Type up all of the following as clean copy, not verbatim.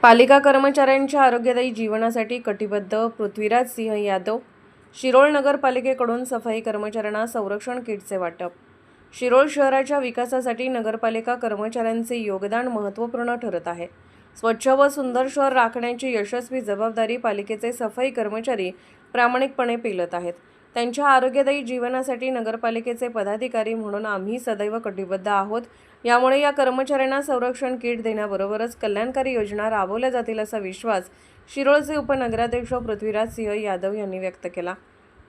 पालिका कर्मचाऱ्यांच्या आरोग्यदायी जीवनासाठी कटिबद्ध पृथ्वीराज सिंह यादव. शिरोळ नगरपालिकेकडून सफाई कर्मचाऱ्यांना संरक्षण किटचे वाटप. शिरोळ शहराच्या विकासासाठी नगरपालिका कर्मचाऱ्यांचे योगदान महत्त्वपूर्ण ठरत आहे. स्वच्छ व सुंदर शहर राखण्याची यशस्वी जबाबदारी पालिकेचे सफाई कर्मचारी प्रामाणिकपणे पेलत आहेत. त्यांच्या आरोग्यदायी जीवनासाठी नगरपालिकेचे पदाधिकारी म्हणून आम्ही सदैव कटिबद्ध आहोत. यामुळे या कर्मचाऱ्यांना संरक्षण किट देण्याबरोबरच कल्याणकारी योजना राबवल्या जातील असा विश्वास शिरोळचे उपनगराध्यक्ष पृथ्वीराज सिंह यादव यांनी व्यक्त केला.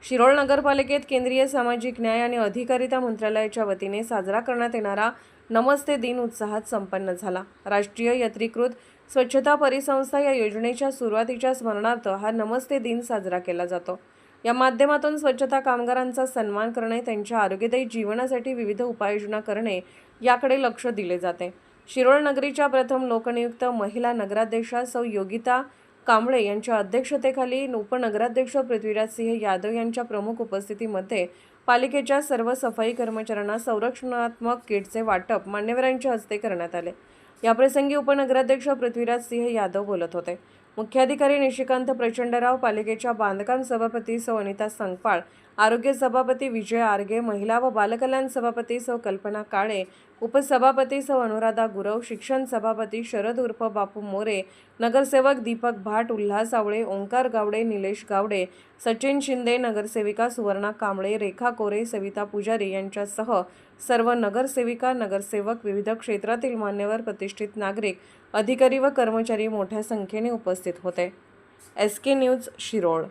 शिरोळ नगरपालिकेत केंद्रीय सामाजिक न्याय आणि अधिकारिता मंत्रालयाच्या वतीने साजरा करण्यात येणारा नमस्ते दिन उत्साहात संपन्न झाला. राष्ट्रीय यंत्रीकृत स्वच्छता परिसंस्था या योजनेच्या सुरुवातीच्या स्मरणार्थ हा नमस्ते दिन साजरा केला जातो. या माध्यमातून स्वच्छता कामगारांचा सन्मान करणे, त्यांच्या आरोग्यदायी जीवनासाठी विविध उपाययोजना करणे याकडे लक्ष दिले जाते. शिरोळ नगरीच्या प्रथम लोकनियुक्त महिला नगराध्यक्षा सौ योगिता कांबळे यांच्या अध्यक्षतेखाली उपनगराध्यक्ष पृथ्वीराज सिंह यादव यांच्या प्रमुख उपस्थितीमध्ये पालिकेच्या सर्व सफाई कर्मचाऱ्यांना संरक्षणात्मक किटचे वाटप मान्यवरांच्या हस्ते करण्यात आले. याप्रसंगी उपनगराध्यक्ष पृथ्वीराज सिंह यादव बोलत होते. मुख्याधिकारी निशिकांत प्रचंडराव, पालिकेच्या बांधकाम सभापती सौ अनिता संगपाळ, आरोग्य सभापती विजय आर्गे, महिला व बालकल्याण सभापती सौ कल्पना काळे, उपसभापती सौ अनुराधा गुरव, शिक्षण सभापती शरद उर्फ बापू मोरे, नगरसेवक दीपक भाट, उल्हास आवळे, ओंकार गावडे, निलेश गावडे, सचिन शिंदे, नगरसेविका सुवर्णा कांबळे, रेखा कोरे, सविता पुजारी यांच्यासह सर्व नगरसेविका, नगरसेवक, विविध क्षेत्रातील मान्यवर, प्रतिष्ठित नागरिक, अधिकारी व कर्मचारी मोठ्या संख्येने उपस्थित होते. SK news Shirol.